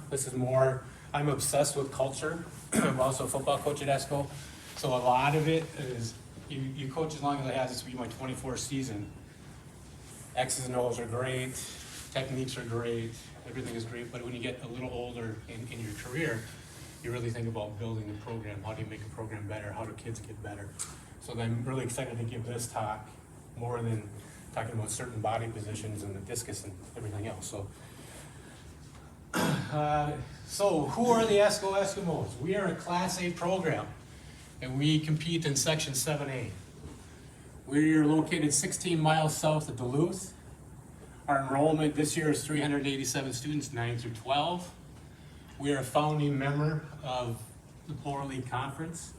This is more, I'm obsessed with culture. I'm also a football coach at ESCO. So a lot of it is, you coach as long as I have, this will be my 24th season. X's and O's are great, techniques are great, everything is great, but when you get a little older in your career, you really think about building the program. How do you make a program better? How do kids get better? So I'm really excited to give this talk more than talking about certain body positions and the discus and everything else. So who are the ESCO Eskimos? We are a Class A program, and we compete in Section 7A. We're located 16 miles south of Duluth. Our enrollment this year is 387 students, 9 through 12. We are a founding member of the Polar League Conference,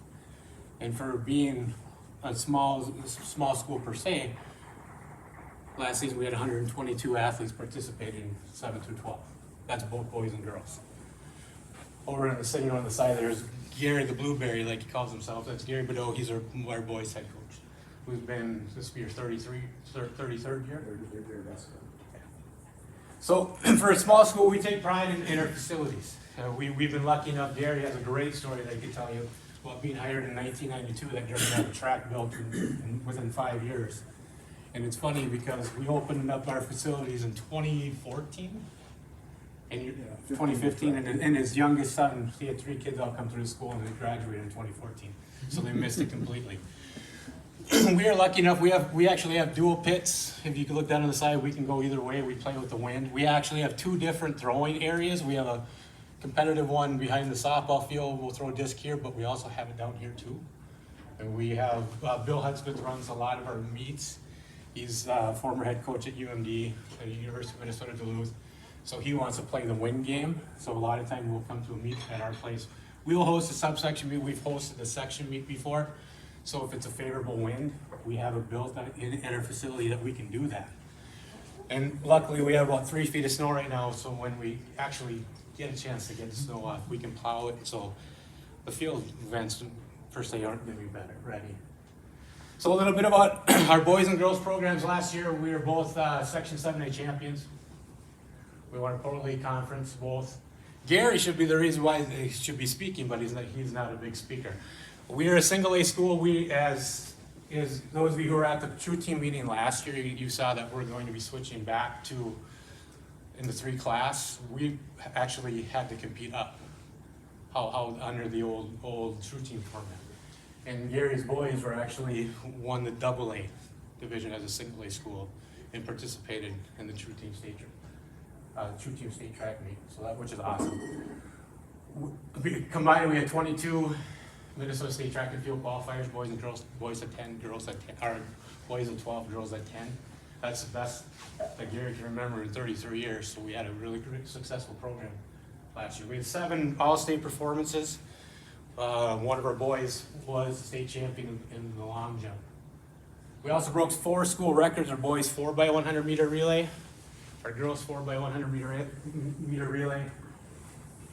and for being a small school per se, last season we had 122 athletes participating in 7 through 12. That's both boys and girls. Over in the sitting on the side there's Gary the Blueberry, like he calls himself. That's Gary Badeau. He's our boys head coach, who's been this year 33rd year. So for a small school, we take pride in our facilities. We've been lucky enough. Gary has a great story that I could tell you about being hired in 1992 that Gary had a track built within 5 years. And it's funny because we opened up our facilities in 2014. And 2015, and his youngest son, he had 3 kids all come through the school and they graduated in 2014. So they missed it completely. We are lucky enough, we actually have dual pits. If you can look down on the side, we can go either way. We play with the wind. We actually have 2 different throwing areas. We have a competitive one behind the softball field. We'll throw a disc here, but we also have it down here too. And we have, Bill Hudspeth runs a lot of our meets. He's former head coach at UMD, at the University of Minnesota Duluth. So he wants to play the wind game. So a lot of times we'll come to a meet at our place. We'll host a subsection meet. We've hosted a section meet before. So if it's a favorable wind, we have it built in our facility that we can do that. And luckily we have about 3 feet of snow right now. So when we actually get a chance to get the snow off, we can plow it. So the field events per se aren't going to be better ready. So a little bit about our boys and girls programs. Last year we were both Section 7A champions. We won a Polar League Conference, both. Gary should be the reason why they should be speaking, but he's not a big speaker. We are a single A school. We, as those of you who were at the True Team meeting last year, you saw that we're going to be switching back to, in the 3 class, we actually had to compete up, how under the old True Team format. And Gary's boys were actually won the AA division as a single A school and participated in the True Team state track meet, so which is awesome. Combined, we had 22 Minnesota State track and field qualifiers, boys and girls, boys at 10, girls at 10, or boys at 12, girls at 10. That's the best that Gary can remember in 33 years, so we had a really great, successful program last year. We had 7 all-state performances. One of our boys was state champion in the long jump. We also broke 4 school records, our boys 4x100 meter relay, our girls 4x100 meter relay,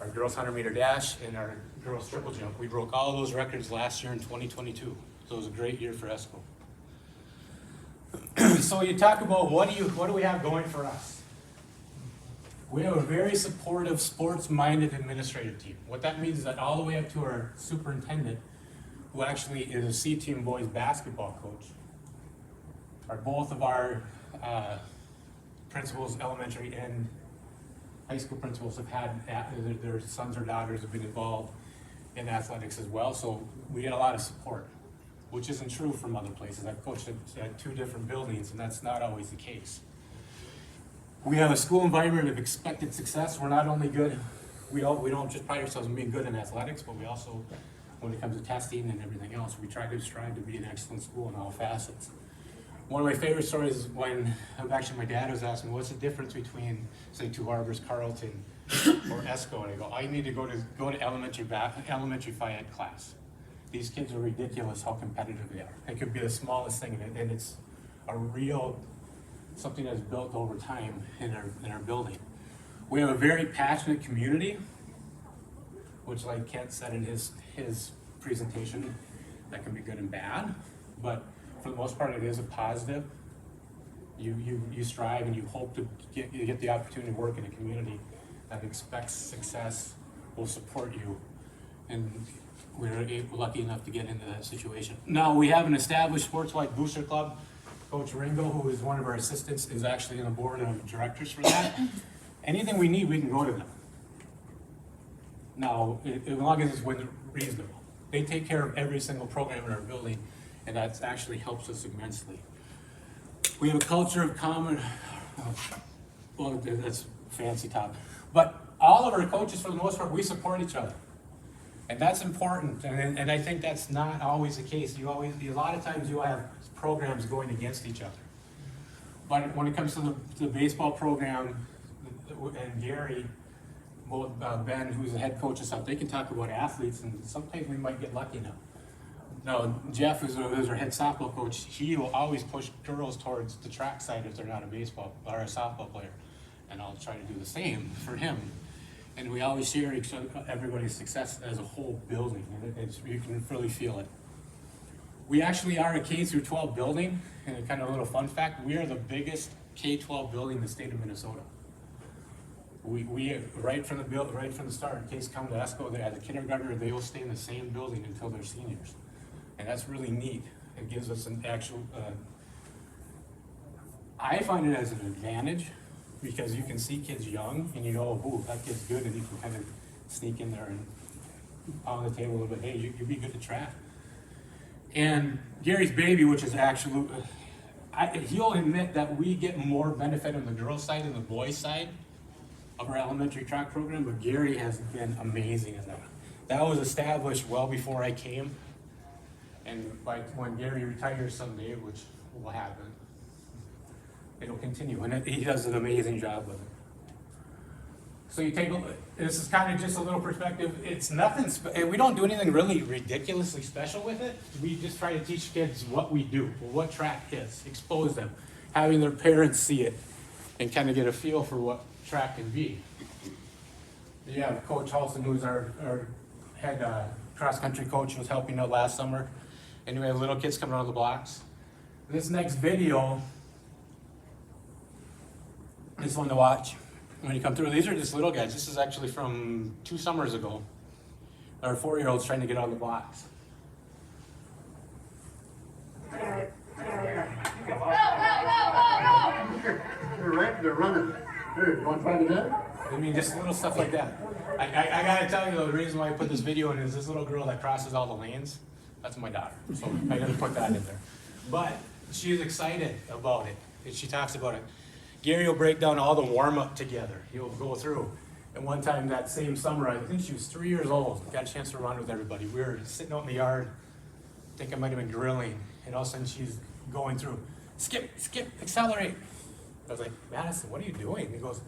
our girls 100 meter dash, and our girls triple jump. We broke all of those records last year in 2022. So it was a great year for ESCO. So you talk about what do we have going for us? We have a very supportive, sports-minded administrative team. What that means is that all the way up to our superintendent, who actually is a C-team boys basketball coach, are both of our principals, elementary and high school principals, have had their sons or daughters have been involved in athletics as well. So we get a lot of support, which isn't true from other places. I've coached at 2 different buildings, and that's not always the case. We have a school environment of expected success. We're not only good, we don't just pride ourselves on being good in athletics, but we also, when it comes to testing and everything else, we strive to be an excellent school in all facets. One of my favorite stories is when my dad was asking, what's the difference between, say, Two Harbors, Carleton, or ESCO? And I go, I need to go to elementary phy ed class. These kids are ridiculous how competitive they are. It could be the smallest thing, and it's a real, something that's built over time in our building. We have a very passionate community, which, like Kent said in his presentation, that can be good and bad, but for the most part, it is a positive. You strive and you hope to get the opportunity to work in a community that expects success will support you. And we're lucky enough to get into that situation. Now, we have an established sports-wide booster club. Coach Ringo, who is one of our assistants, is actually on the board of directors for that. Anything we need, we can go to them. Now, as long as it's reasonable. They take care of every single program in our building, and that actually helps us immensely. We have a culture of common, well, that's fancy talk, but all of our coaches, for the most part, we support each other. And that's important, and I think that's not always the case. A lot of times you have programs going against each other. But when it comes to the baseball program, and Gary, both Ben, who's the head coach and stuff, they can talk about athletes, and sometimes we might get lucky now. Now, Jeff, who's our head softball coach, he will always push girls towards the track side if they're not a baseball or a softball player. And I'll try to do the same for him. And we always share everybody's success as a whole building, and you can really feel it. We actually are a K through 12 building, and kind of a little fun fact, we are the biggest K-12 building in the state of Minnesota. We right from the start, kids come to ESCO, as a kindergartner, they will stay in the same building until they're seniors. And that's really neat. It gives us an actual, I find it as an advantage, because you can see kids young and you know, ooh, that kid's good, and you can kind of sneak in there and on the table a little bit, hey, you'd be good at track. And Gary's baby, which is actually, he'll admit that we get more benefit on the girls' side than the boys' side of our elementary track program, but Gary has been amazing at that. That was established well before I came, and when Gary retires someday, which will happen, it'll continue, and he does an amazing job with it. So you take a look, this is kind of just a little perspective. It's nothing, we don't do anything really ridiculously special with it. We just try to teach kids what we do, what track is, expose them, having their parents see it, and kind of get a feel for what track can be. Yeah, Coach Halson, who's our head cross-country coach, was helping out last summer, and we have little kids coming out of the blocks. This next video, this one to watch when you come through. These are just little guys. This is actually from 2 summers ago. Our 4-year-olds trying to get out of the blocks. They're running. Hey, you want to try it again? I mean, just little stuff like that. I gotta tell you though, the reason why I put this video in is this little girl that crosses all the lanes. That's my daughter, so I gotta put that in there. But she's excited about it, and she talks about it. Gary will break down all the warm-up together. He'll go through. And one time that same summer, I think she was 3 years old, got a chance to run with everybody. We were sitting out in the yard, I think I might have been grilling, and all of a sudden she's going through, skip, accelerate. I was like, Madison, what are you doing? He goes,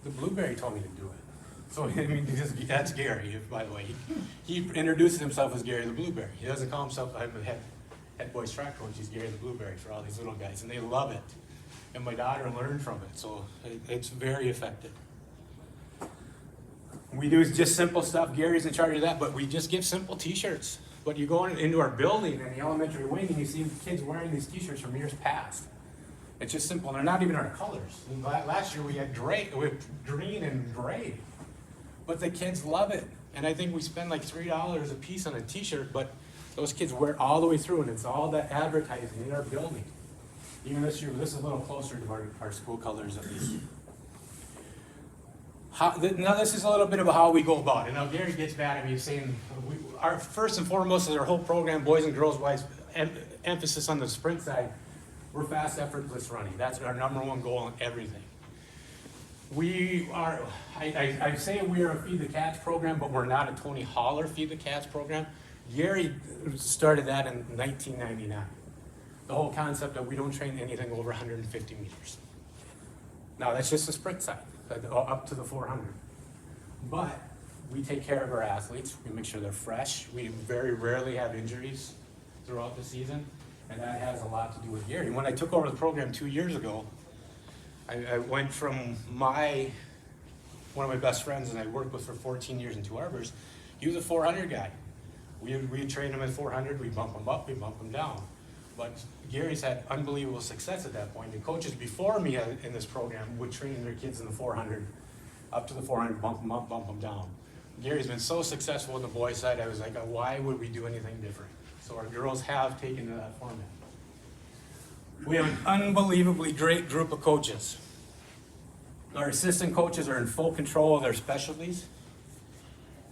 the Blueberry told me to do it. So, I mean, that's Gary, by the way. He introduces himself as Gary the Blueberry. He doesn't call himself, I'm the head boys track coach, he's Gary the Blueberry for all these little guys, and they love it. And my daughter learned from it, so it's very effective. We do just simple stuff. Gary's in charge of that, but we just give simple t-shirts. But you go into our building in the elementary wing and you see kids wearing these t-shirts from years past. It's just simple. They're not even our colors. Last year we had green and gray. But the kids love it. And I think we spend like $3 a piece on a t-shirt, but those kids wear it all the way through, and it's all that advertising in our building. Even this year, this is a little closer to our school colors at least. Now this is a little bit of how we go about it. Now Gary gets mad at me saying, our first and foremost is our whole program, boys and girls wise, emphasis on the sprint side. We're fast, effortless running. That's our #1 goal in everything. We are, I say we are a Feed the Cats program, but we're not a Tony Holler Feed the Cats program. Gary started that in 1999. The whole concept that we don't train anything over 150 meters. Now that's just the sprint side, up to the 400. But we take care of our athletes. We make sure they're fresh. We very rarely have injuries throughout the season, and that has a lot to do with Gary. When I took over the program 2 years ago, I went from one of my best friends, and I worked with for 14 years in Two Harbors. He was a 400 guy. We train him at 400. We bump him up. We bump him down. But Gary's had unbelievable success at that point. And coaches before me in this program would train their kids in the 400 up to the 400, bump them up, bump them down. Gary's been so successful on the boys' side, I was like, why would we do anything different? So our girls have taken to that format. We have an unbelievably great group of coaches. Our assistant coaches are in full control of their specialties.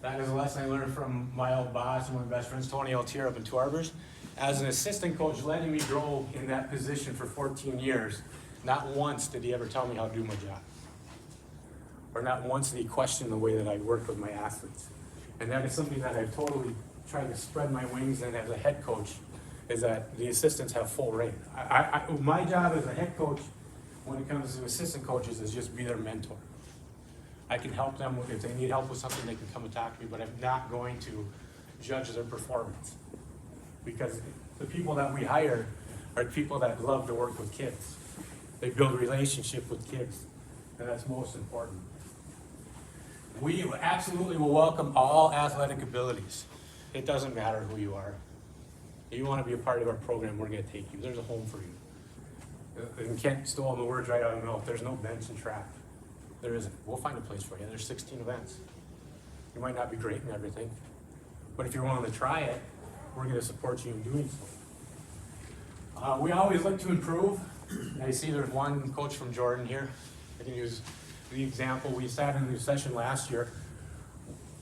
That is a lesson I learned from my old boss and one of my best friends, Tony Altier up in Two Harbors. As an assistant coach, letting me grow in that position for 14 years, not once did he ever tell me how to do my job. Or not once did he question the way that I work with my athletes. And that is something that I've totally tried to spread my wings in as a head coach, is that the assistants have full reign. My job as a head coach, when it comes to assistant coaches, is just be their mentor. I can help them if they need help with something, they can come and talk to me, but I'm not going to judge their performance. Because the people that we hire are people that love to work with kids. They build a relationship with kids, and that's most important. We absolutely will welcome all athletic abilities. It doesn't matter who you are. If you want to be a part of our program, we're going to take you. There's a home for you. And Kent stole the words right out of my mouth. There's no bench and track. There isn't. We'll find a place for you. There's 16 events. You might not be great in everything, but if you're willing to try it, we're going to support you in doing so. We always look to improve. I see there's one coach from Jordan here. I can use the example. We sat in a session last year.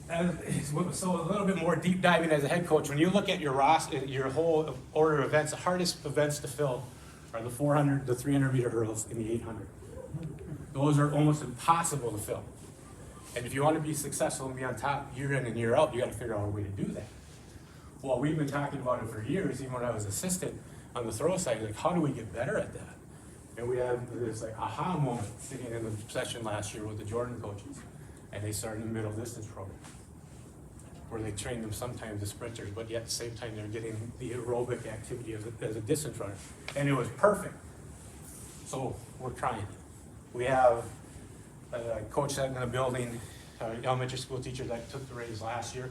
So a little bit more deep diving as a head coach. When you look at your roster, your whole order of events, the hardest events to fill are the 400, the 300 meter hurdles, and the 800. Those are almost impossible to fill. And if you want to be successful and be on top year in and year out, you got to figure out a way to do that. Well, we've been talking about it for years, even when I was assistant on the throw side, like how do we get better at that? And we had this like aha moment sitting in the session last year with the Jordan coaches, and they started a middle distance program where they trained them sometimes as sprinters, but yet at the same time they're getting the aerobic activity as a distance runner, and it was perfect. So we're trying it. We have a coach that in the building, elementary school teacher that took the raise last year.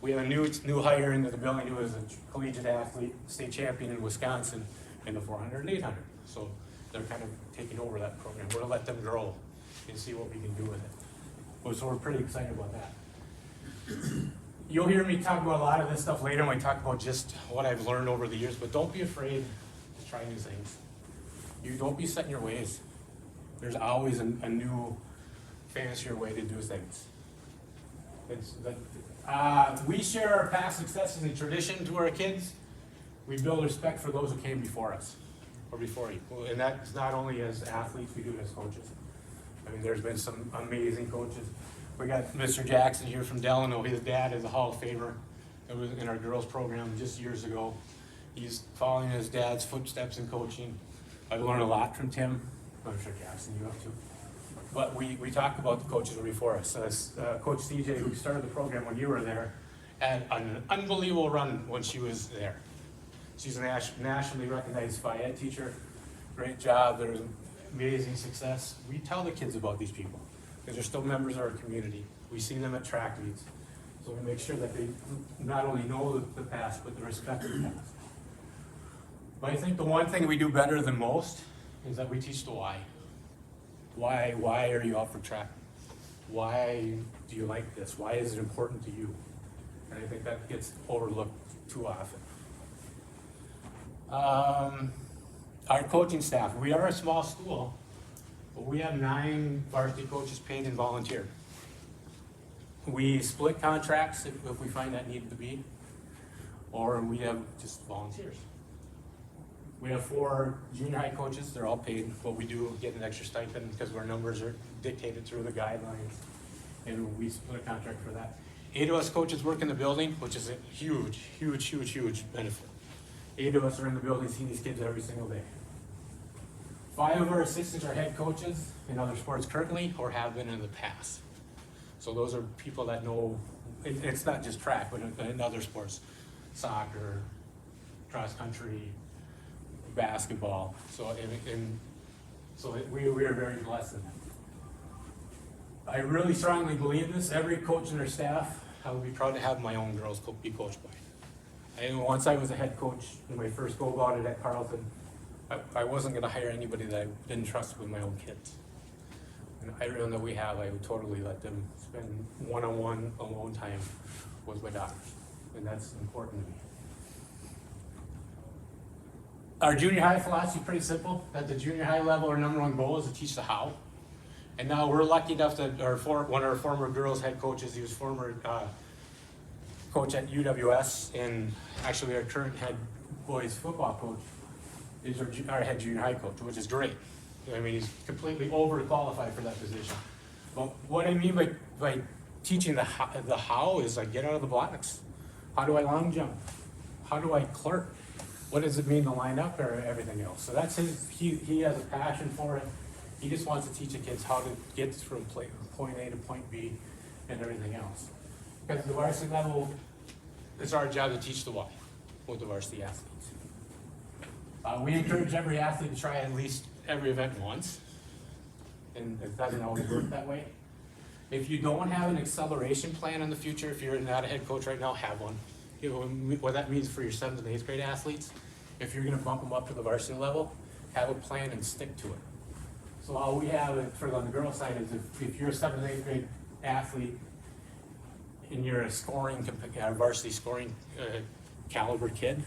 We have a new hire into the building who is a collegiate athlete, state champion in Wisconsin in the 400 and 800. So they're kind of taking over that program. We're gonna let them grow and see what we can do with it. So we're pretty excited about that. You'll hear me talk about a lot of this stuff later when we talk about just what I've learned over the years, but don't be afraid to try new things. You don't be set in your ways. There's always a new, fancier way to do things. We share our past successes and tradition to our kids. We build respect for those who came before us, or before you. And that's not only as athletes, we do it as coaches. I mean, there's been some amazing coaches. We got Mr. Jackson here from Delano. His dad is a Hall of Famer. It was in our girls program just years ago. He's following his dad's footsteps in coaching. I've learned a lot from Tim. I'm sure Jackson, you have too. But we talk about the coaches before us. Coach CJ, who started the program when you were there, had an unbelievable run when she was there. She's a nationally recognized FIED teacher. Great job. There's amazing success. We tell the kids about these people because they're still members of our community. We see them at track meets. So we make sure that they not only know the past, but they respect the past. But I think the one thing we do better than most is that we teach the why. Why are you out for track? Why do you like this? Why is it important to you? And I think that gets overlooked too often. Our coaching staff, we are a small school, but we have 9 varsity coaches paid and volunteer. We split contracts if we find that needed to be, or we have just volunteers. We have 4 junior high coaches, they're all paid, but we do get an extra stipend because our numbers are dictated through the guidelines, and we split a contract for that. 8 of us coaches work in the building, which is a huge benefit. 8 of us are in the building seeing these kids every single day. 5 of our assistants are head coaches in other sports currently or have been in the past. So those are people that know, it's not just track, but in other sports, soccer, cross country, basketball. So we are very blessed in that. I really strongly believe this. Every coach and their staff, I would be proud to have my own girls be coached by. And once I was a head coach in my first go about it at Carleton, I wasn't going to hire anybody that I didn't trust with my own kids. And everyone that we have, I would totally let them spend one-on-one alone time with my daughters, and that's important to me. Our junior high philosophy is pretty simple. At the junior high level, our number one goal is to teach the how. And now we're lucky enough that one of our former girls head coaches, he was former coach at UWS, and actually our current head boys football coach is our head junior high coach, which is great. I mean, he's completely overqualified for that position. But what I mean by teaching the how is like get out of the blocks. How do I long jump? How do I clerk? What does it mean to line up or everything else? So that's he has a passion for it. He just wants to teach the kids how to get from point A to point B and everything else. Because at the varsity level, it's our job to teach the why with the varsity athletes. We encourage every athlete to try at least every event once, and it doesn't always work that way. If you don't have an acceleration plan in the future, if you're not a head coach right now, have one. You know what that means for your 7th and 8th grade athletes. If you're going to bump them up to the varsity level, have a plan and stick to it. So all we have for on the girls' side is if you're a 7th and 8th grade athlete and you're a varsity scoring caliber kid,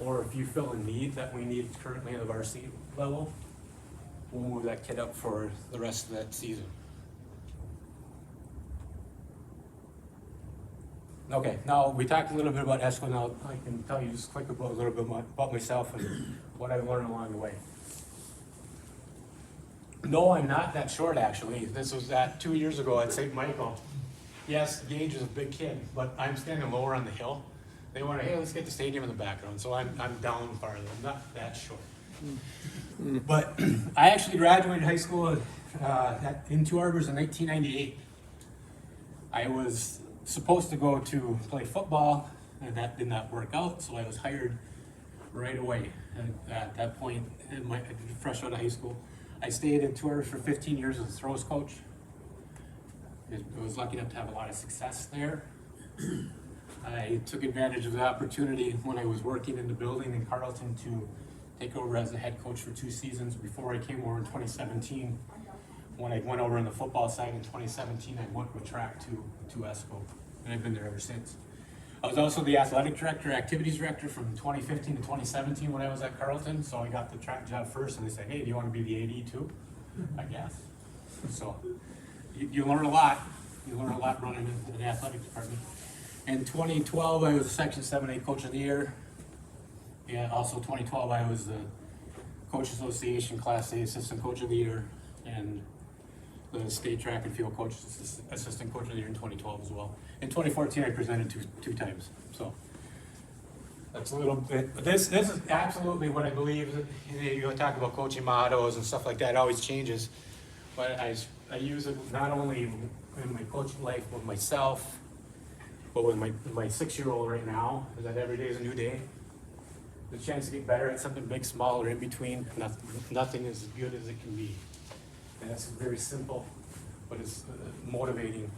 or if you feel a need that we need currently at the varsity level, we'll move that kid up for the rest of that season. Okay, now we talked a little bit about ESCO. Now I can tell you just quick about a little bit about myself and what I've learned along the way. No, I'm not that short actually. This was 2 years ago at St. Michael. Yes, Gage is a big kid, but I'm standing lower on the hill. They want to, hey, let's get the stadium in the background. So I'm down farther. I'm not that short. But I actually graduated high school in Two Harbors in 1998. I was supposed to go to play football, and that did not work out, so I was hired right away. At that point, fresh out of high school, I stayed in Two Harbors for 15 years as a throws coach. I was lucky enough to have a lot of success there. I took advantage of the opportunity when I was working in the building in Carleton to take over as the head coach for 2 seasons before I came over in 2017. When I went over on the football side in 2017, I went with track to ESCO, and I've been there ever since. I was also the athletic director, activities director from 2015 to 2017 when I was at Carleton, so I got the track job first, and they said, hey, do you want to be the AD too? I guess. So you learn a lot. You learn a lot running in the athletic department. In 2012, I was the Section 7A Coach of the Year. Yeah, also 2012, I was the Coach Association Class A Assistant Coach of the Year, and the State Track and Field Coach Assistant Coach of the Year in 2012 as well. In 2014, I presented two times. So that's a little bit. But this is absolutely what I believe. You talk about coaching mottos and stuff like that. It always changes, but I use it not only in my coaching life with myself, but with my 6-year-old right now. Is that every day is a new day. The chance to get better at something big, small, or in between. Nothing is as good as it can be. And that's very simple, but it's motivating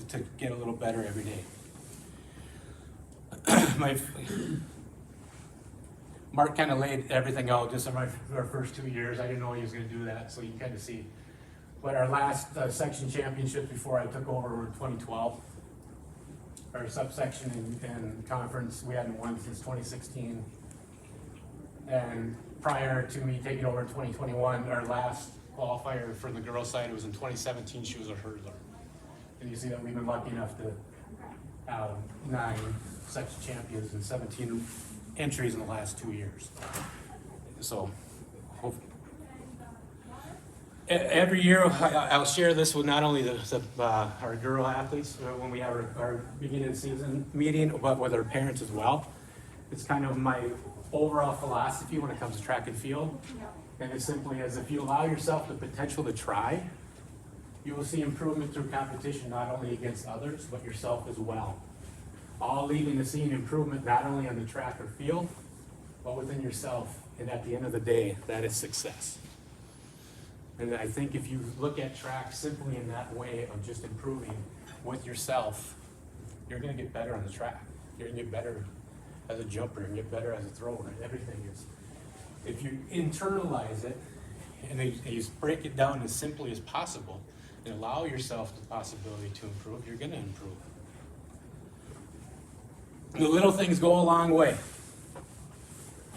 to get a little better every day. Mark kind of laid everything out just in our first 2 years. I didn't know he was going to do that, so you can kind of see. But our last section championship before I took over were 2012. Our subsection and conference, we hadn't won since 2016. And prior to me taking over in 2021, our last qualifier for the girls' side was in 2017. She was a hurdler. And you see that we've been lucky enough to have 9 section champions and 17 entries in the last 2 years. So every year I'll share this with not only our girl athletes when we have our beginning of season meeting, but with our parents as well. It's kind of my overall philosophy when it comes to track and field. And it's simply as if you allow yourself the potential to try, you will see improvement through competition, not only against others, but yourself as well. All leading to seeing improvement not only on the track or field, but within yourself. And at the end of the day, that is success. And I think if you look at track simply in that way of just improving with yourself, you're going to get better on the track. You're going to get better as a jumper and get better as a thrower. Everything is. If you internalize it and you break it down as simply as possible and allow yourself the possibility to improve, you're gonna improve. The little things go a long way.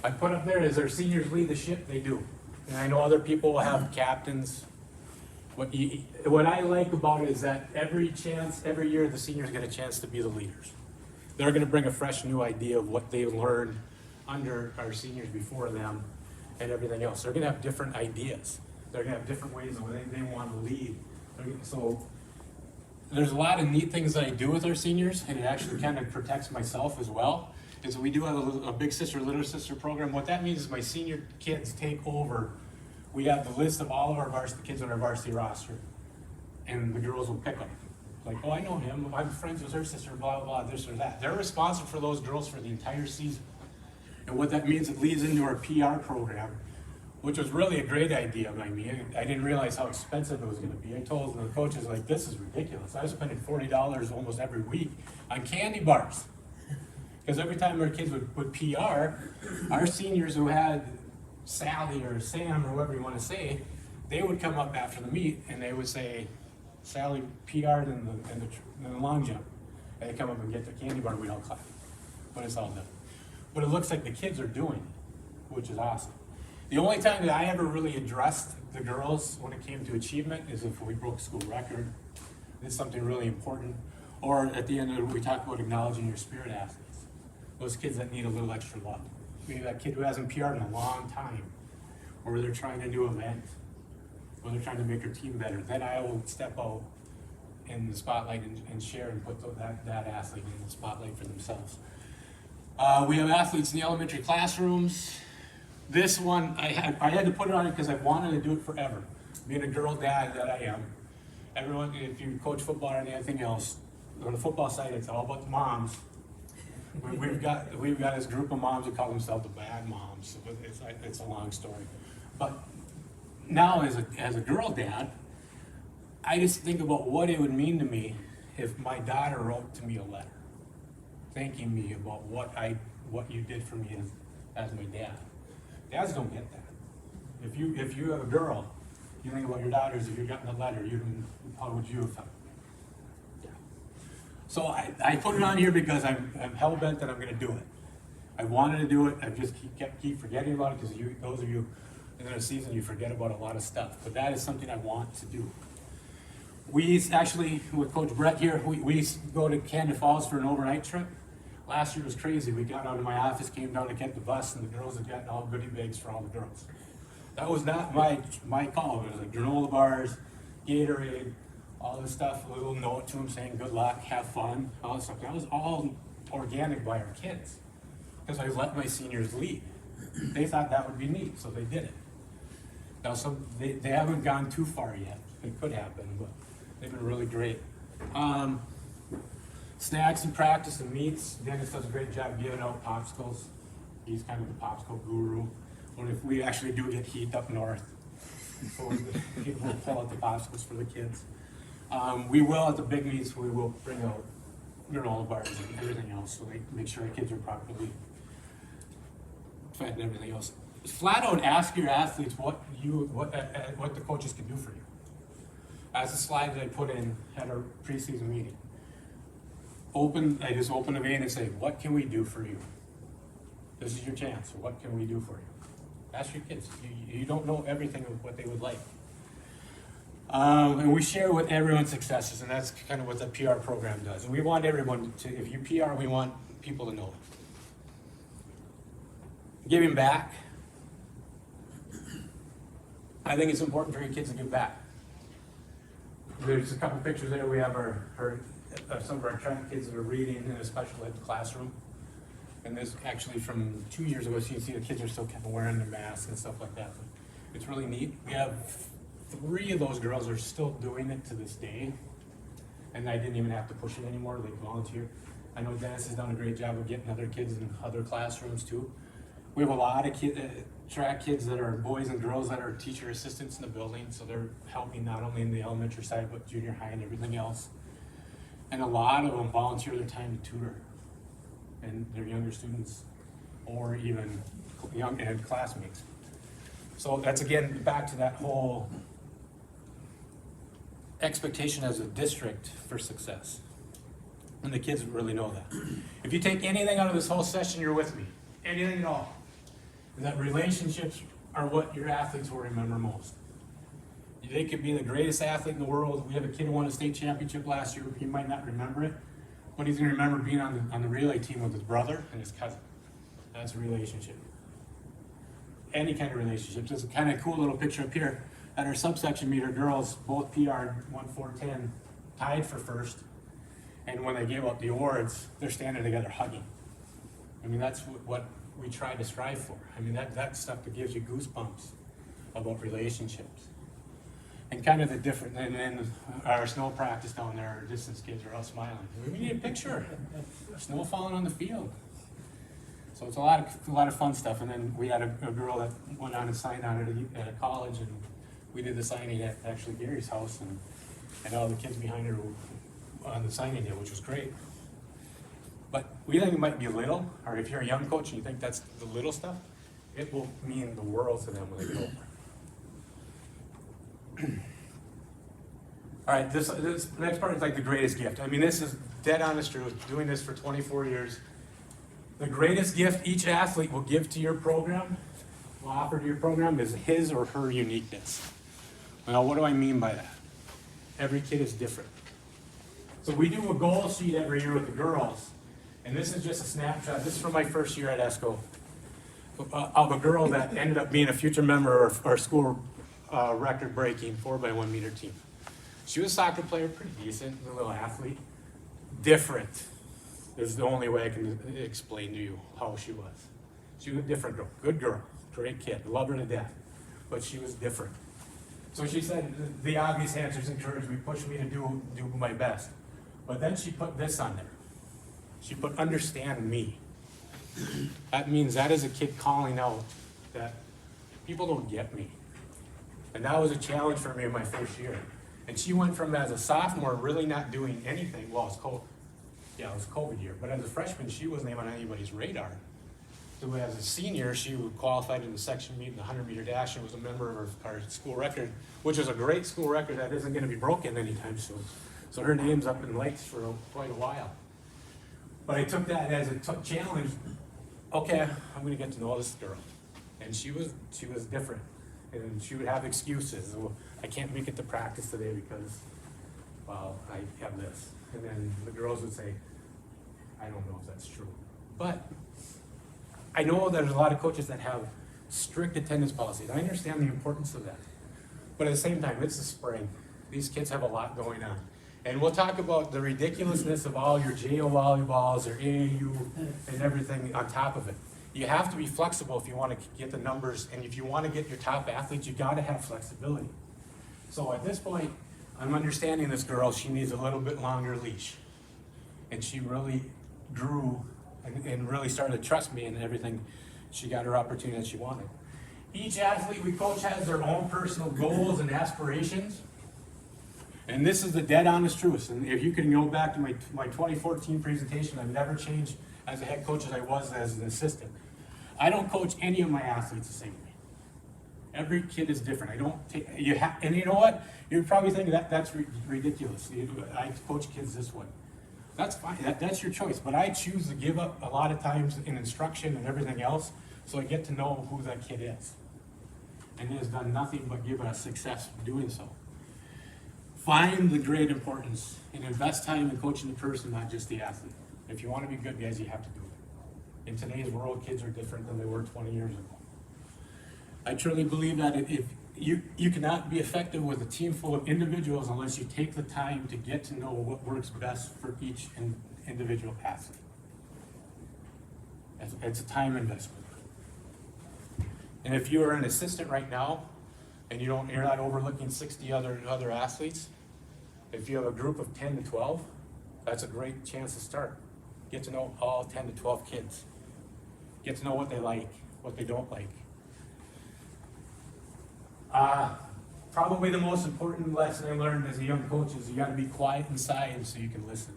I put up there, as our seniors lead the ship, they do. And I know other people will have captains. What I like about it is that every year the seniors get a chance to be the leaders. They're gonna bring a fresh new idea of what they learned under our seniors before them and everything else. They're gonna have different ideas. They're gonna have different ways of what they want to lead. So there's a lot of neat things that I do with our seniors, and it actually kind of protects myself as well. Is we do have a big sister, little sister program. What that means is my senior kids take over. We have the list of all of our varsity kids on our varsity roster, and the girls will pick them. Like, oh, I know him. I'm friends with her sister. Blah blah blah. This or that. They're responsible for those girls for the entire season. And what that means, it leads into our PR program, which was really a great idea by me. I didn't realize how expensive it was going to be. I told the coaches, like, this is ridiculous. I was spending $40 almost every week on candy bars. Because every time our kids would PR, our seniors who had Sally or Sam or whatever you want to say, they would come up after the meet and they would say, Sally PR'd in the long jump. And they come up and get the candy bar, we'd all clap. But it's all done. But it looks like the kids are doing it, which is awesome. The only time that I ever really addressed the girls when it came to achievement is if we broke school record. It's something really important. Or at the end of it, we talk about acknowledging your spirit athletes. Those kids that need a little extra love. Maybe that kid who hasn't PR'd in a long time, or they're trying a new event, or they're trying to make their team better. Then I will step out in the spotlight and share and put that athlete in the spotlight for themselves. We have athletes in the elementary classrooms. This one, I had to put it on it because I wanted to do it forever. Being a girl dad that I am, everyone, if you coach football or anything else, on the football side, it's all about the moms. We've got this group of moms who call themselves the bad moms. It's a long story. But now as a girl dad, I just think about what it would mean to me if my daughter wrote to me a letter thanking me about what you did for me as my dad. Dads don't get that. If you have a girl, you think about your daughters, if you've gotten a letter, how would you have felt? Yeah. So I put it on here because I'm hell-bent that I'm gonna do it. I wanted to do it, I just keep forgetting about it because those of you in the season, you forget about a lot of stuff. But that is something I want to do. We actually, with Coach Brett here, we go to Canada Falls for an overnight trip. Last year was crazy. We got out of my office, came down to get the bus, and the girls had gotten all goodie bags for all the girls. That was not my call. It was like granola bars, Gatorade, all this stuff, a little note to them saying good luck, have fun, all this stuff. That was all organic by our kids because I let my seniors lead. They thought that would be neat, so they did it. Now, they haven't gone too far yet. It could happen, but they've been really great. Snacks and practice and meets. Dennis does a great job giving out popsicles. He's kind of the popsicle guru. Or if we actually do get heat up north, so people will pull out the popsicles for the kids. We will, at the big meets, we will bring out granola bars and everything else, so they make sure the kids are properly fed and everything else. Flat out ask your athletes what the coaches can do for you. As a slide that I put in at our preseason meeting. I just open the vein and say, what can we do for you? This is your chance. What can we do for you? Ask your kids. You don't know everything of what they would like. And we share what everyone's successes, and that's kind of what the PR program does. And we want everyone to, if you PR, we want people to know it. Giving back. I think it's important for your kids to give back. There's a couple pictures there. We have some of our track kids that are reading in a special ed classroom. And this actually from 2 years ago, so you can see the kids are still kind of wearing their masks and stuff like that. But it's really neat. We have 3 of those girls are still doing it to this day. And I didn't even have to push it anymore. They volunteer. I know Dennis has done a great job of getting other kids in other classrooms too. We have a lot of track kids that are boys and girls that are teacher assistants in the building. So they're helping not only in the elementary side, but junior high and everything else. And a lot of them volunteer their time to tutor and their younger students or even young ed classmates. So that's again, back to that whole expectation as a district for success. And the kids really know that. If you take anything out of this whole session, you're with me. Anything at all. Is that relationships are what your athletes will remember most. They could be the greatest athlete in the world. We have a kid who won a state championship last year. He might not remember it, but he's gonna remember being on the relay team with his brother and his cousin. That's a relationship. Any kind of relationship. There's a kind of cool little picture up here. At our subsection meet, our girls both PR'd 1:4:10, tied for first. And when they gave out the awards, they're standing together hugging. I mean, that's what we try to strive for. I mean, that's stuff that gives you goosebumps about relationships. And kind of the different, and then our snow practice down there, our distance kids are all smiling. We need a picture. Snow falling on the field. So it's a lot of fun stuff. And then we had a girl that went on and signed on at a college, and we did the signing at actually Gary's house, and all the kids behind her were on the signing day, which was great. But we think it might be little, or if you're a young coach and you think that's the little stuff, it will mean the world to them when they get over. All right, this next part is like the greatest gift. I mean, this is dead honest truth, doing this for 24 years. The greatest gift each athlete will give to your program, will offer to your program, is his or her uniqueness. Now, what do I mean by that? Every kid is different. So we do a goal sheet every year with the girls, and this is just a snapshot. This is from my first year at ESCO, of a girl that ended up being a future member of our school record-breaking 4x1 meter team. She was a soccer player, pretty decent, a little athlete. Different is the only way I can explain to you how she was. She was a different girl, good girl, great kid, love her to death, but she was different. So she said the obvious answers encouraged me, pushed me to do my best. But then she put this on there. She put understand me. That means that is a kid calling out that people don't get me. And that was a challenge for me in my first year. And she went from as a sophomore really not doing anything. Well, it was COVID year. But as a freshman, she wasn't even on anybody's radar. So as a senior, she qualified in the section meet in the 100-meter dash and was a member of our school record, which is a great school record that isn't going to be broken anytime soon. So her name's up in lights for quite a while. But I took that as a challenge. Okay, I'm going to get to know this girl. And she was different. And she would have excuses. Well, I can't make it to practice today because, well, I have this. And then the girls would say, I don't know if that's true. But I know there's a lot of coaches that have strict attendance policies. I understand the importance of that. But at the same time, it's the spring. These kids have a lot going on. And we'll talk about the ridiculousness of all your JO volleyballs or AAU and everything on top of it. You have to be flexible if you want to get the numbers, and if you want to get your top athletes, you got to have flexibility. So at this point, I'm understanding this girl, she needs a little bit longer leash. And she really grew and really started to trust me and everything. She got her opportunity that she wanted. Each athlete we coach has their own personal goals and aspirations. And this is the dead honest truth. And if you can go back to my 2014 presentation, I've never changed as a head coach as I was as an assistant. I don't coach any of my athletes the same way. Every kid is different. I don't take, and you know what? You're probably thinking that's ridiculous. I coach kids this way. That's fine, that's your choice. But I choose to give up a lot of times in instruction and everything else so I get to know who that kid is. And he has done nothing but give us success doing so. Find the great importance and invest time in coaching the person, not just the athlete. If you want to be good, guys, you have to do it. In today's world, kids are different than they were 20 years ago. I truly believe that if you cannot be effective with a team full of individuals unless you take the time to get to know what works best for each individual athlete. It's a time investment. And if you are an assistant right now, and you're not overlooking 60 other athletes, if you have a group of 10 to 12, that's a great chance to start. Get to know all 10 to 12 kids. Get to know what they like, what they don't like. Probably the most important lesson I learned as a young coach is you got to be quiet inside so you can listen.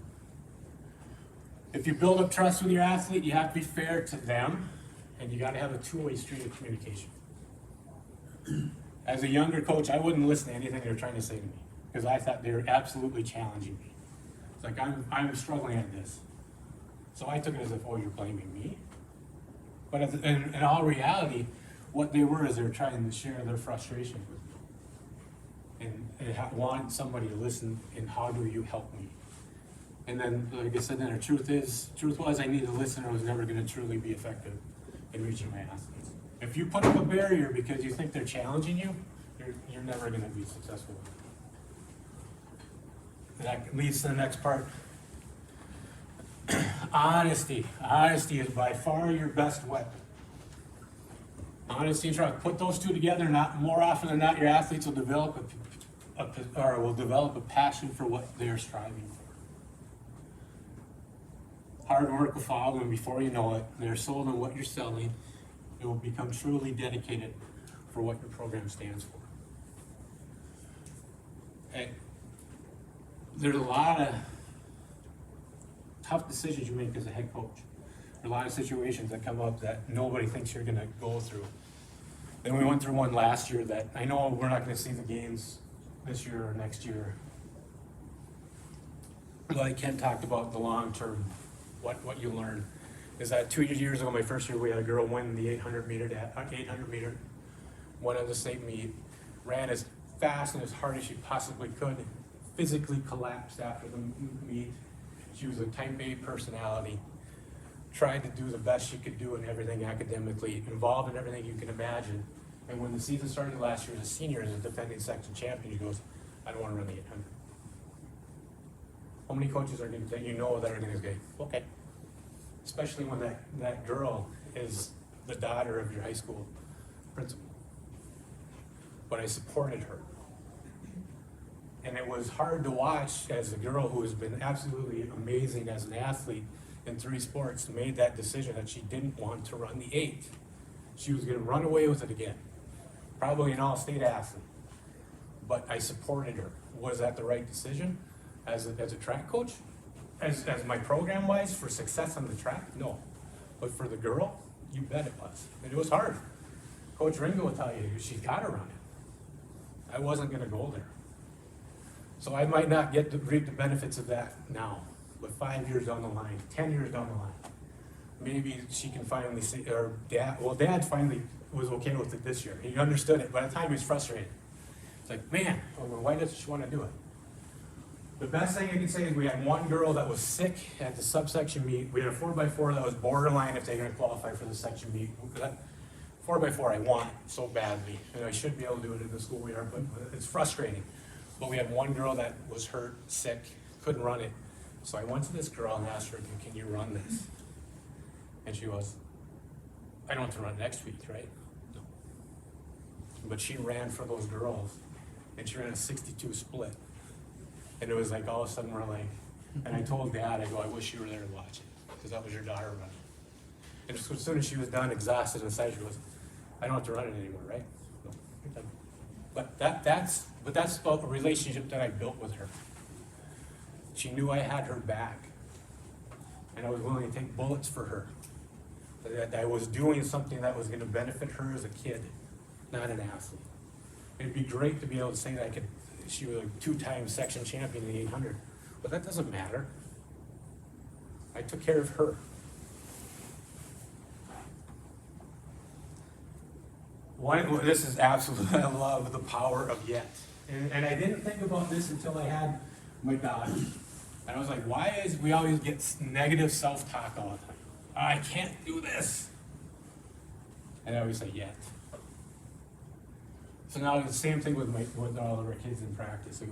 If you build up trust with your athlete, you have to be fair to them, and you got to have a two-way street of communication. As a younger coach, I wouldn't listen to anything they were trying to say to me because I thought they were absolutely challenging me. It's like, I'm struggling at this. So I took it as if, oh, you're blaming me. But in all reality, what they were is they were trying to share their frustration with me. And they want somebody to listen, and how do you help me? And then, like I said, then the truth was I needed to listen, or I was never gonna truly be effective in reaching my athletes. If you put up a barrier because you think they're challenging you, you're never gonna be successful. That leads to the next part. Honesty. Honesty is by far your best weapon. Honesty and trust. Put those two together, not more often than not, your athletes will develop a passion for what they're striving for. Hard work will follow, and before you know it, they're sold on what you're selling. They will become truly dedicated for what your program stands for. And there's a lot of tough decisions you make as a head coach. There are a lot of situations that come up that nobody thinks you're gonna go through. Then we went through one last year that I know we're not gonna see the games this year or next year. Like Ken talked about the long term, what you learn. Is that 2 years ago, my first year, we had a girl win the 800 meter, won at the state meet, ran as fast and as hard as she possibly could, physically collapsed after the meet. She was a type A personality, tried to do the best she could do in everything academically, involved in everything you can imagine. And when the season started last year as a senior, as a defending section champion, she goes, I don't want to run the 800. How many coaches are going to, that you know that are going to say, okay. Especially when that girl is the daughter of your high school principal. But I supported her. And it was hard to watch as a girl who has been absolutely amazing as an athlete in 3 sports made that decision that she didn't want to run the 8. She was going to run away with it again. Probably an all-state athlete. But I supported her. Was that the right decision as a track coach? As my program-wise for success on the track? No. But for the girl, you bet it was. And it was hard. Coach Ringo will tell you, she's got to run it. I wasn't going to go there. So I might not get to reap the benefits of that now, but 5 years down the line, 10 years down the line, maybe she can finally say, or Dad finally was okay with it this year. He understood it. By the time he was frustrated, it's like, man, why doesn't she want to do it? The best thing I can say is we had one girl that was sick at the subsection meet. We had a 4x4 that was borderline if they're going to qualify for the section meet. That 4x4 I want so badly, and I should be able to do it in the school we are, but it's frustrating. But we had one girl that was hurt, sick, couldn't run it. So I went to this girl and asked her, can you run this? And she was, I don't have to run next week, right? No. But she ran for those girls, and she ran a 62 split. And it was like, all of a sudden we're like, and I told Dad, I go, I wish you were there to watch it, because that was your daughter running. And just as soon as she was done, exhausted inside, she goes, I don't have to run it anymore, right? No. But that's about a relationship that I built with her. She knew I had her back, and I was willing to take bullets for her. That I was doing something that was going to benefit her as a kid, not an athlete. It'd be great to be able to say that she was a 2-time section champion in the 800, but that doesn't matter. I took care of her. This is absolutely, I love the power of yet. And I didn't think about this until I had my daughter. And I was like, why is we always get negative self-talk all the time? I can't do this. And I always say yet. So now the same thing with all of our kids in practice.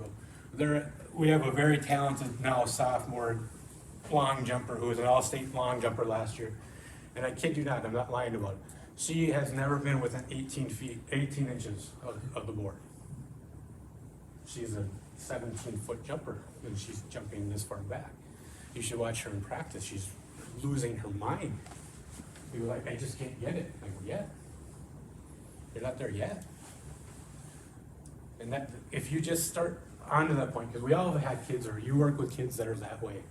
We have a very talented now sophomore long jumper who was an all-state long jumper last year. And I kid you not, I'm not lying about it. She has never been within 18 inches of the board. She's a 17-foot jumper, and she's jumping this far back. You should watch her in practice. She's losing her mind. You're like, I just can't get it. I go, yeah. You're not there yet. And that, if you just start onto that point, because we all have had kids, or you work with kids that are that way.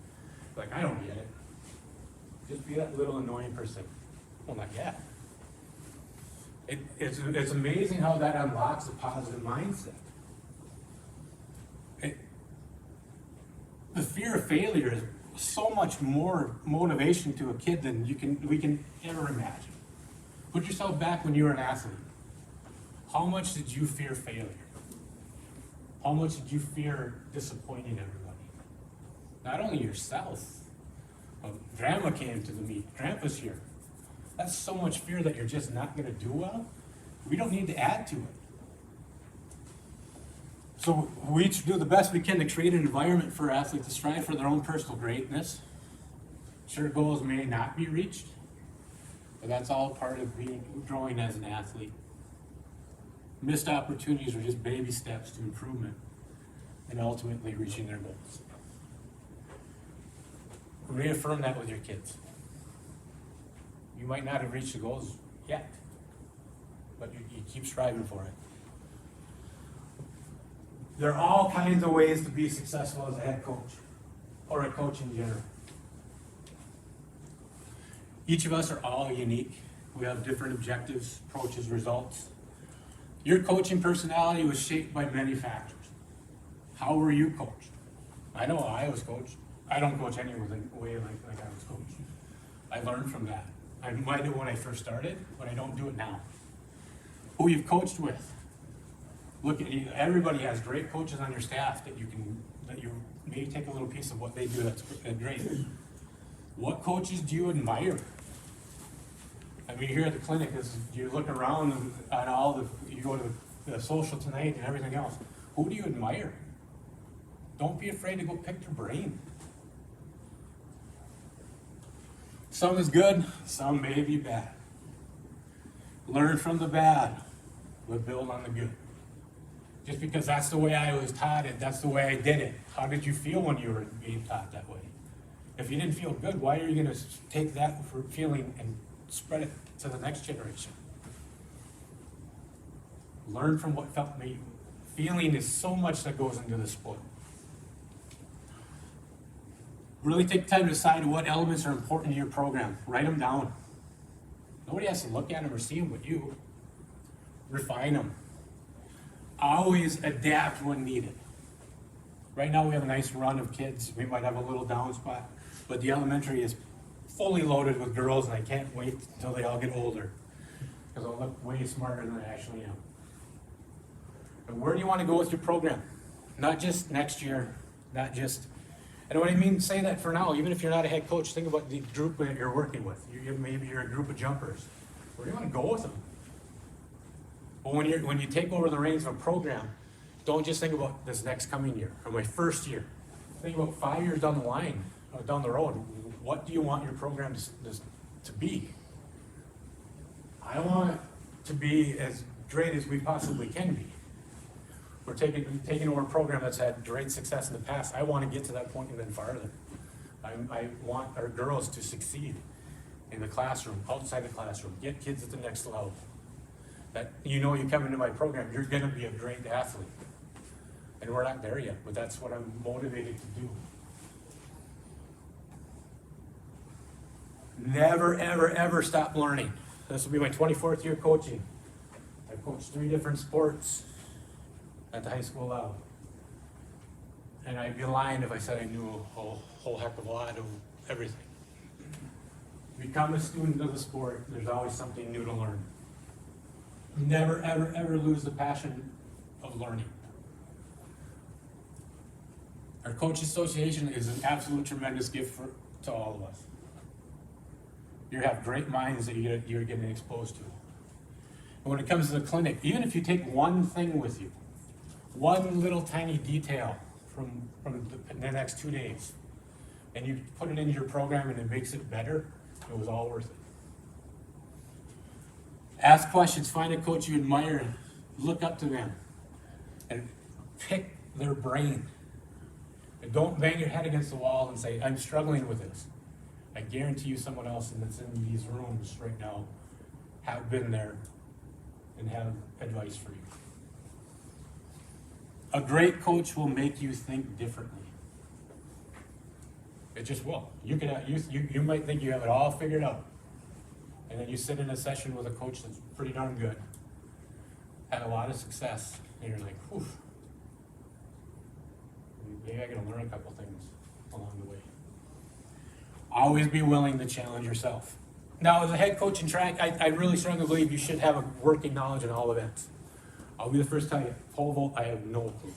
Like, I don't get it. Just be that little annoying person. Well, not yet. It's amazing how that unlocks a positive mindset. The fear of failure is so much more motivation to a kid than we can ever imagine. Put yourself back when you were an athlete. How much did you fear failure? How much did you fear disappointing everybody? Not only yourself. Grandma came to the meet. Grandpa's here. That's so much fear that you're just not going to do well. We don't need to add to it. So we each do the best we can to create an environment for athletes to strive for their own personal greatness. Sure, goals may not be reached, but that's all part of growing as an athlete. Missed opportunities are just baby steps to improvement and ultimately reaching their goals. Reaffirm that with your kids. You might not have reached the goals yet, but you keep striving for it. There are all kinds of ways to be successful as a head coach, or a coach in general. Each of us are all unique. We have different objectives, approaches, results. Your coaching personality was shaped by many factors. How were you coached? I know I was coached. I don't coach anyone the way like I was coached. I learned from that. I might do when I first started, but I don't do it now. Who you've coached with. Look at you, everybody has great coaches on your staff that you maybe take a little piece of what they do that's great. What coaches do you admire? I mean, here at the clinic, you look around on all you go to the social tonight and everything else. Who do you admire? Don't be afraid to go pick their brain. Some is good, some may be bad. Learn from the bad, but build on the good. Just because that's the way I was taught it, that's the way I did it. How did you feel when you were being taught that way? If you didn't feel good, why are you going to take that for feeling and spread it to the next generation? Learn from what felt me. Feeling is so much that goes into the sport. Really take time to decide what elements are important to your program. Write them down. Nobody has to look at them or see them but you. Refine them. Always adapt when needed. Right now we have a nice run of kids. We might have a little down spot, but the elementary is fully loaded with girls, and I can't wait until they all get older, because I'll look way smarter than I actually am. But where do you want to go with your program? Not just next year, not just, and what I mean, say that for now, even if you're not a head coach, think about the group that you're working with. Maybe you're a group of jumpers. Where do you want to go with them? But when you take over the reins of a program, don't just think about this next coming year or my first year. Think about 5 years down the line, down the road. What do you want your program to be? I want it to be as great as we possibly can be. We're taking over a program that's had great success in the past. I want to get to that point and then farther. I want our girls to succeed in the classroom, outside the classroom, get kids at the next level. That you come into my program, you're going to be a great athlete. And we're not there yet, but that's what I'm motivated to do. Never, ever, ever stop learning. This will be my 24th year coaching. I've coached 3 different sports at the high school level. And I'd be lying if I said I knew a whole heck of a lot of everything. Become a student of the sport, there's always something new to learn. Never, ever, ever lose the passion of learning. Our Coach Association is an absolute tremendous gift to all of us. You have great minds that you're getting exposed to. And when it comes to the clinic, even if you take one thing with you, one little tiny detail from the next 2 days, and you put it into your program and it makes it better, it was all worth it. Ask questions, find a coach you admire, look up to them, and pick their brain. And don't bang your head against the wall and say, I'm struggling with this. I guarantee you someone else that's in these rooms right now have been there and have advice for you. A great coach will make you think differently. It just will. You might think you have it all figured out. And then you sit in a session with a coach that's pretty darn good, had a lot of success, and you're like, whew, maybe I gotta learn a couple things along the way. Always be willing to challenge yourself. Now, as a head coach in track, I really strongly believe you should have a working knowledge in all events. I'll be the first to tell you, pole vault, I have no clue.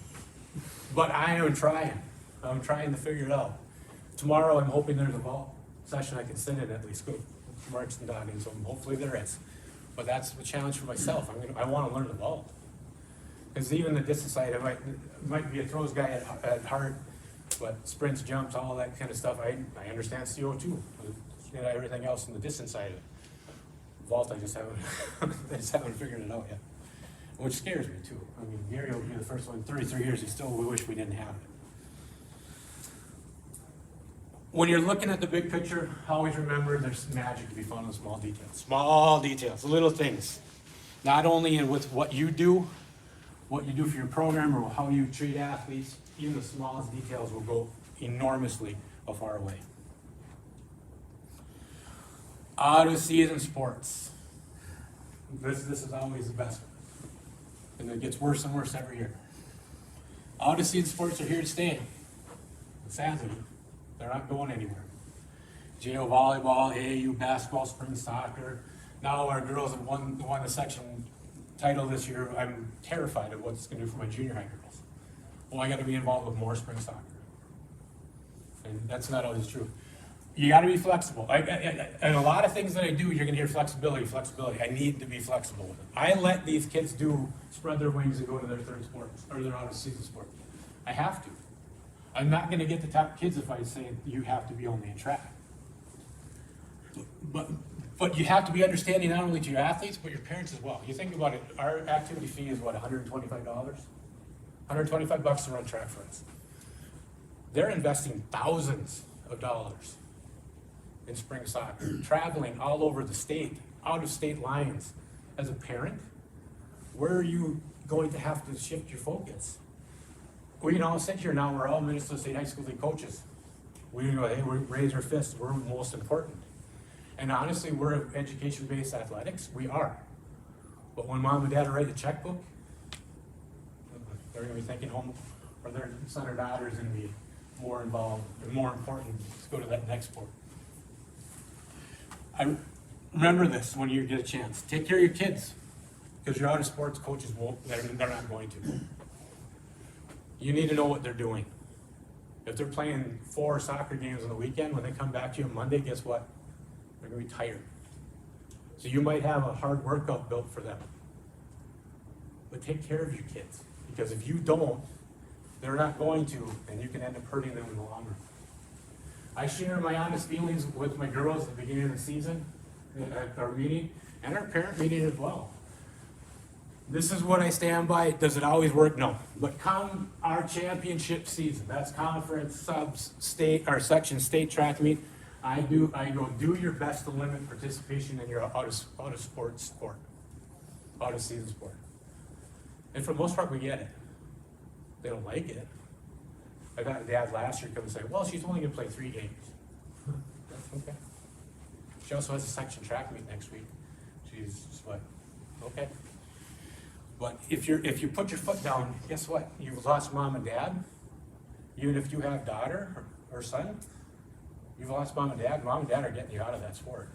But I am trying. I'm trying to figure it out. Tomorrow, I'm hoping there's a vault session I can sit in at least, go marks and dogging, so hopefully there is. But that's the challenge for myself. I want to learn the vault. Because even the distance side, I might be a throws guy at heart, but sprints, jumps, all that kind of stuff, I understand CO2. Everything else in the distance side of it. Vault, I just haven't figured it out yet. Which scares me too. I mean, Gary will be the first one in 33 years, we wish we didn't have it. When you're looking at the big picture, always remember there's magic to be found in the small details. Small details, little things. Not only with what you do for your program or how you treat athletes, even the smallest details will go enormously a far away. Out of season sports. This is always the best one. And it gets worse and worse every year. Out of season sports are here to stay. Sadly, they're not going anywhere. JO volleyball, AAU basketball, spring soccer. Now our girls have won the section title this year. I'm terrified of what it's going to do for my junior high girls. Well, I got to be involved with more spring soccer. And that's not always true. You got to be flexible. And a lot of things that I do, you're going to hear flexibility. I need to be flexible with it. I let these kids spread their wings and go to their third sport, or their out-of-season sport. I have to. I'm not going to get the top kids if I say you have to be only in track. But you have to be understanding not only to your athletes, but your parents as well. You think about it, our activity fee is what, $125? $125 to run track for us. They're investing thousands of dollars in spring soccer, traveling all over the state, out of state lines. As a parent, where are you going to have to shift your focus? We can all sit here now, we're all Minnesota State High School League coaches. We go, hey, we raise our fists, we're most important. And honestly, we're education-based athletics, we are. But when mom and dad are writing a checkbook, they're gonna be thinking home, or their son or daughter is gonna be more involved, and more important, let's go to that next sport. I remember this when you get a chance. Take care of your kids, because your out of sports coaches won't, they're not going to. You need to know what they're doing. If they're playing 4 soccer games on the weekend, when they come back to you on Monday, guess what? They're gonna be tired. So you might have a hard workout built for them. But take care of your kids, because if you don't, they're not going to, and you can end up hurting them in the long run. I share my honest feelings with my girls at the beginning of the season, at our meeting, and our parent meeting as well. This is what I stand by. Does it always work? No. But come our championship season, that's conference, subs, state, or section state track meet, I go do your best to limit participation in your out of sport, out of season sport. And for the most part, we get it. They don't like it. I got dad last year come and say, well, she's only gonna play 3 games. That's okay. She also has a section track meet next week. She's what? Okay. But if you put your foot down, guess what? You've lost mom and dad. Even if you have daughter or son, you've lost mom and dad. Mom and dad are getting you out of that sport.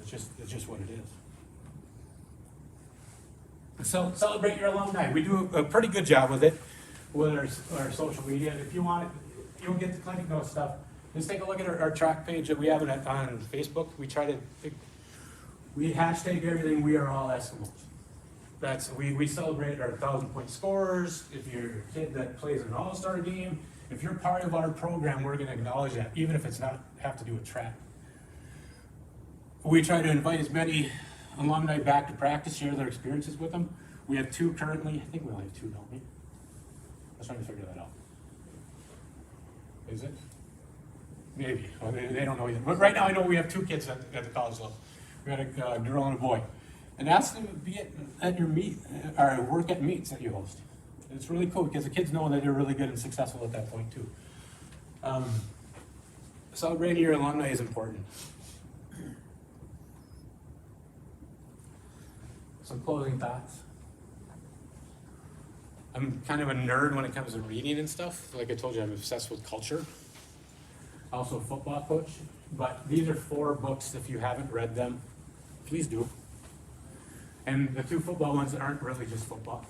It's just what it is. So celebrate your alumni. We do a pretty good job with it, with our social media. And if you don't get the clinic note stuff, just take a look at our track page that we have on Facebook. We hashtag everything. We are all Eskimos. We celebrate our 1,000-point scorers. If you're a kid that plays an all-star game, if you're part of our program, we're going to acknowledge that, even if it's not have to do with track. We try to invite as many alumni back to practice, share their experiences with them. We have 2 currently. I think we only have 2, don't we? I was trying to figure that out. Is it? Maybe. Well, they don't know either. But right now, I know we have 2 kids at the college level. We got a girl and a boy. And ask them to be at your meet, or work at meets that you host. It's really cool because the kids know that you're really good and successful at that point too. Celebrating your alumni is important. Some closing thoughts. I'm kind of a nerd when it comes to reading and stuff. Like I told you, I'm obsessed with culture. Also a football coach. But these are 4 books. If you haven't read them, please do. And the 2 football ones aren't really just football.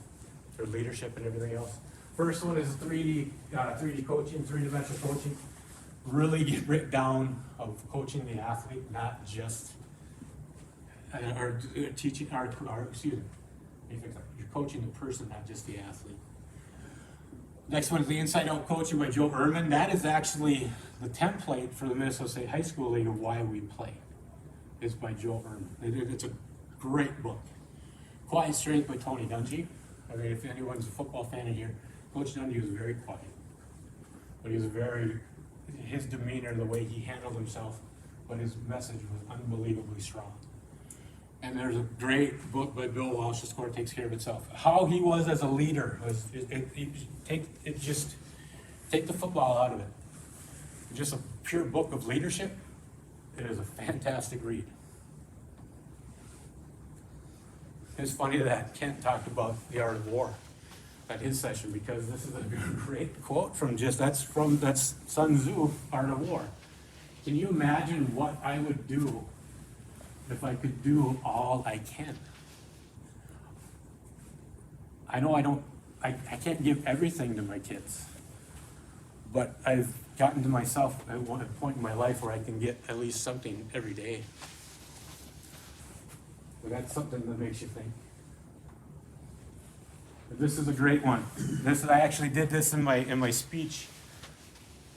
They're leadership and everything else. First one is 3D coaching, 3-dimensional coaching. Really get written down of coaching the athlete, not just or teaching, excuse me, you're coaching the person, not just the athlete. Next one is the Inside Out Coaching by Joe Ehrman. That is actually the template for the Minnesota State High School League of why we play. It's by Joe Ehrman. It's a great book. Quiet Strength by Tony Dungy. I mean, if anyone's a football fan in here, Coach Dungy was very quiet, but he was his demeanor, the way he handled himself, but his message was unbelievably strong. And there's a great book by Bill Walsh, The Score Takes Care of Itself. How he was as a leader was take the football out of it. Just a pure book of leadership. It is a fantastic read. It's funny that Kent talked about the art of war at his session, because this is a great quote from that's Sun Tzu, Art of War. Can you imagine what I would do if I could do all I can? I know I can't give everything to my kids, but I've gotten to myself at one point in my life where I can get at least something every day. Well, that's something that makes you think. But this is a great one. I actually did this in my speech.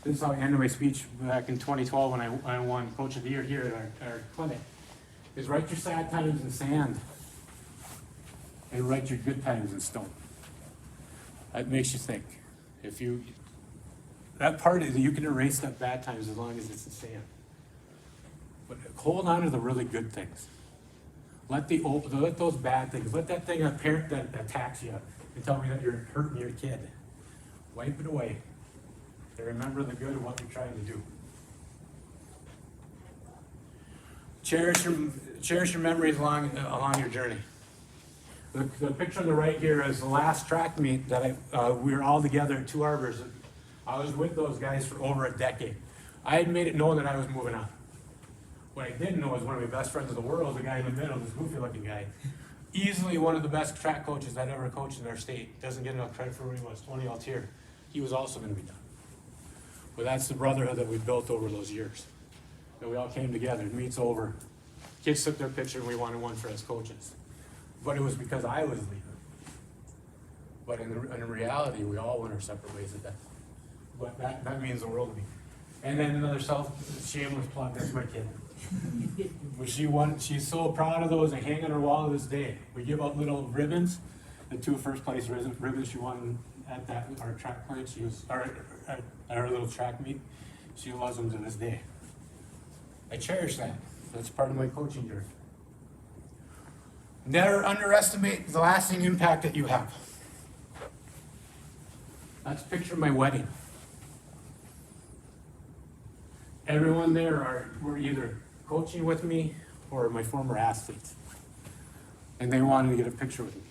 This is how I ended my speech back in 2012 when I won Coach of the Year here at our clinic. Is write your sad times in sand and write your good times in stone. That makes you think. That part is you can erase that bad times as long as it's in sand. But hold on to the really good things. Let those bad things, let that thing, a parent that attacks you and tell me that you're hurting your kid, wipe it away. And remember the good of what you're trying to do. Cherish your memories along your journey. The picture on the right here is the last track meet that we were all together at Two Harbors. I was with those guys for over a decade. I had made it known that I was moving on. What I didn't know is one of my best friends in the world, the guy in the middle, this goofy looking guy, easily one of the best track coaches that ever coached in our state. Doesn't get enough credit for where he was, Tony Altier. He was also going to be done. But that's the brotherhood that we built over those years. And we all came together, meet's over. Kids took their picture and we wanted one for us coaches. But it was because I was leaving. But in reality, we all went our separate ways at that. But that means the world to me. And then another shameless plug, that's my kid. She's so proud of those and hang on her wall to this day. We give out little ribbons, the 2 first place ribbons she won at our track point. At our little track meet. She loves them to this day. I cherish that. That's part of my coaching journey. Never underestimate the lasting impact that you have. Let's picture my wedding. Everyone there were either coaching with me or my former athletes. And they wanted to get a picture with me.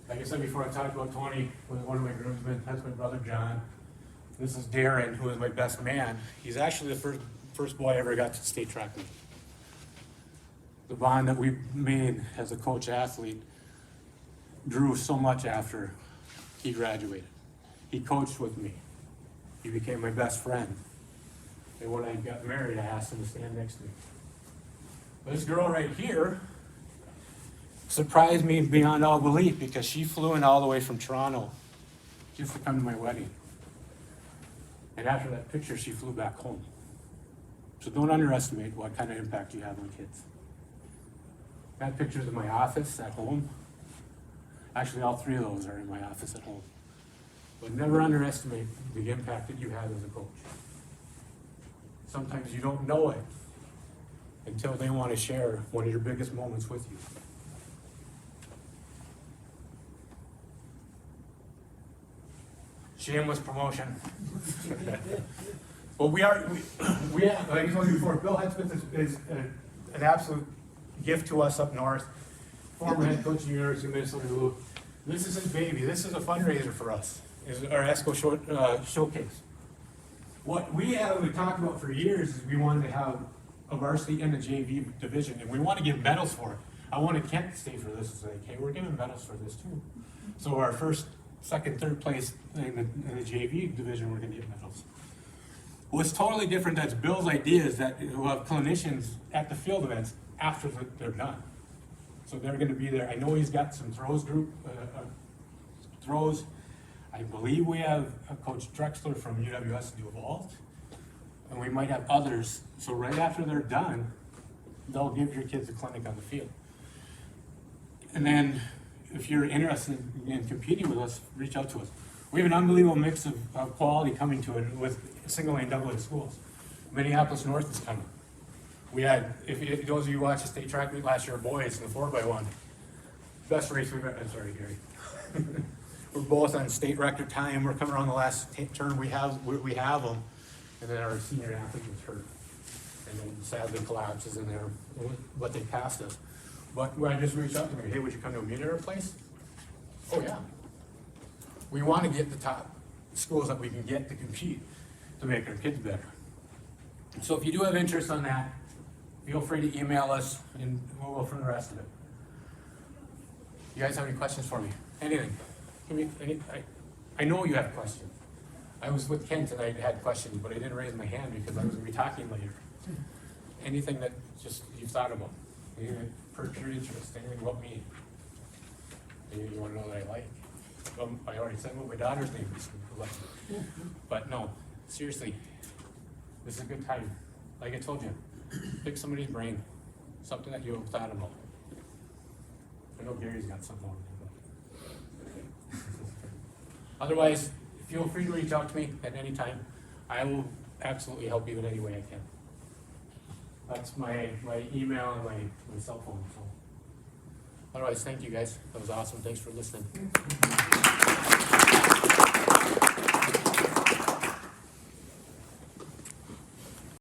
Like I said before, I talked about Tony, was one of my groomsmen. That's my brother John. This is Darren, who is my best man. He's actually the first boy I ever got to state track meet. The bond that we made as a coach athlete grew so much after he graduated. He coached with me. He became my best friend. And when I got married, I asked him to stand next to me. This girl right here surprised me beyond all belief because she flew in all the way from Toronto just to come to my wedding. And after that picture, she flew back home. So don't underestimate what kind of impact you have on kids. That picture's in my office at home. Actually, all 3 of those are in my office at home. But never underestimate the impact that you have as a coach. Sometimes you don't know it until they want to share one of your biggest moments with you. Shameless promotion. Well, we have, like I told you before, Bill Headsmith is an absolute gift to us up north. Former head coach of the University of Minnesota, Lou. This is his baby. This is a fundraiser for us. Is our ESCO showcase. What we talked about for years is we wanted to have a varsity and a JV division, and we want to give medals for it. I wanted Kent to stay for this. It's like, hey, we're giving medals for this too. So our first, second, third place in the JV division, we're going to get medals. What's totally different, that's Bill's idea, is that we'll have clinicians at the field events after they're done. So they're going to be there. I know he's got some throws. I believe we have Coach Drexler from UWS Duval, and we might have others. So right after they're done, they'll give your kids a clinic on the field. And then if you're interested in competing with us, reach out to us. We have an unbelievable mix of quality coming to it with single lane, double lane schools. Minneapolis North is coming. We had, if those of you who watched the state track meet last year, boys in the 4x1, best race we've ever, I'm sorry, Gary. We're both on state record time. We're coming around the last turn. We have them, and then our senior athlete was hurt, and then sadly collapses in there, but they passed us. But when I just reached out to me, hey, would you come to a meet at our place? Oh yeah. We want to get the top schools that we can get to compete to make our kids better. So if you do have interest on that, feel free to email us, and we'll go from the rest of it. You guys have any questions for me? Anything? I know you have questions. I was with Kent and I had questions, but I didn't raise my hand because I was going to be talking later. Anything that just you've thought about? Anything that perks your interest? Anything about me? Anything you want to know that I like? I already said what my daughter's name is. But no, seriously, this is a good time. Like I told you, pick somebody's brain, something that you have thought about. I know Gary's got something on there. Otherwise, feel free to reach out to me at any time. I will absolutely help you in any way I can. That's my email and my cell phone. So. Otherwise, thank you guys. That was awesome. Thanks for listening.